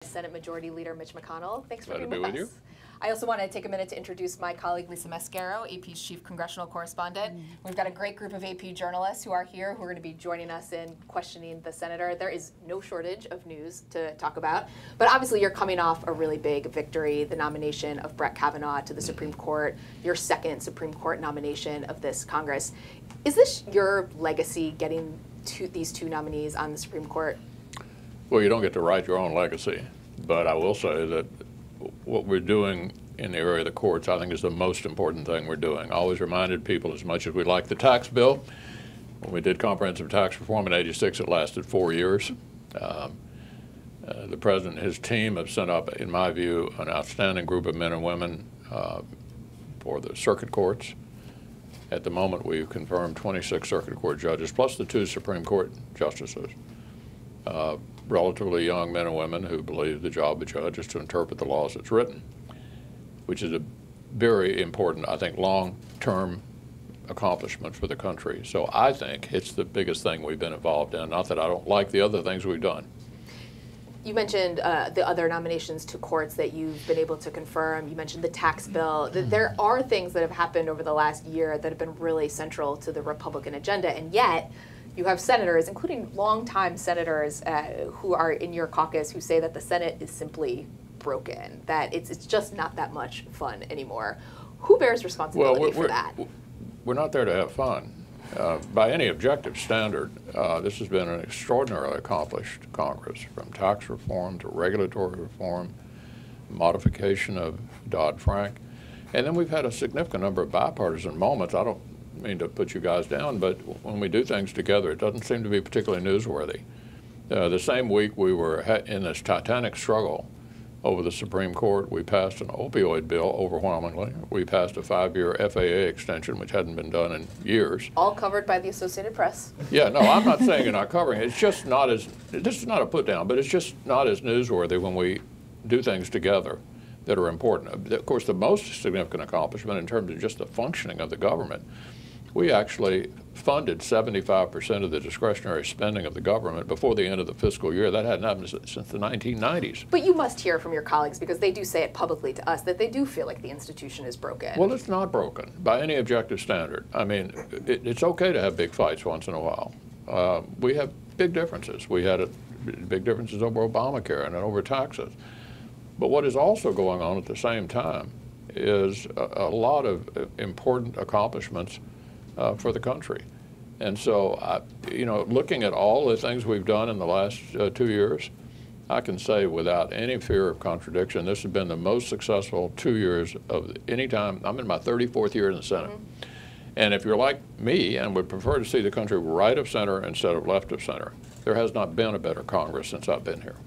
Senate Majority Leader Mitch McConnell. Thanks for being with us. You. I also want to take a minute to introduce my colleague Lisa Mascaro, AP's Chief Congressional Correspondent. We've got a great group of AP journalists who are here who are going to be joining us in questioning the senator. There is no shortage of news to talk about, but obviously you're coming off a really big victory, the nomination of Brett Kavanaugh to the Supreme Court, your second Supreme Court nomination of this Congress. Is this your legacy, getting these two nominees on the Supreme Court? Well, you don't get to write your own legacy, but I will say that what we're doing in the area of the courts, I think, is the most important thing we're doing. I always reminded people, as much as we like the tax bill, when we did comprehensive tax reform in '86, it lasted 4 years. The president and his team have sent up, in my view, an outstanding group of men and women for the circuit courts. At the moment, we've confirmed 26 circuit court judges, plus the 2 Supreme Court justices. Relatively young men and women who believe the job of a judge is to interpret the laws that's written, which is a very important, I think, long-term accomplishment for the country. So I think it's the biggest thing we've been involved in, not that I don't like the other things we've done. You mentioned the other nominations to courts that you've been able to confirm. You mentioned the tax bill. There are things that have happened over the last year that have been really central to the Republican agenda, and yet you have senators, including longtime senators who are in your caucus, who say that the Senate is simply broken, that it's just not that much fun anymore. Who bears responsibility for that? We're not there to have fun. By any objective standard, this has been an extraordinarily accomplished Congress, from tax reform to regulatory reform, modification of Dodd-Frank. And then we've had a significant number of bipartisan moments. I don't mean to put you guys down, but when we do things together, it doesn't seem to be particularly newsworthy. The same week we were in this titanic struggle over the Supreme Court, we passed an opioid bill overwhelmingly. We passed a 5-year FAA extension, which hadn't been done in years. All covered by the Associated Press. Yeah, no, I'm not saying you're not covering it. It's just not as, this is not a put down, but it's just not as newsworthy when we do things together that are important. Of course, the most significant accomplishment in terms of just the functioning of the government, we actually funded 75% of the discretionary spending of the government before the end of the fiscal year. That hadn't happened since the 1990s. But you must hear from your colleagues, because they do say it publicly to us, that they do feel like the institution is broken. Well, it's not broken by any objective standard. I mean, it's okay to have big fights once in a while. We have big differences. We had big differences over Obamacare and over taxes. But what is also going on at the same time is a lot of important accomplishments for the country. And so, you know, looking at all the things we've done in the last 2 years, I can say without any fear of contradiction, this has been the most successful 2 years of any time. I'm in my 34th year in the Senate. And if you're like me and would prefer to see the country right of center instead of left of center, there has not been a better Congress since I've been here.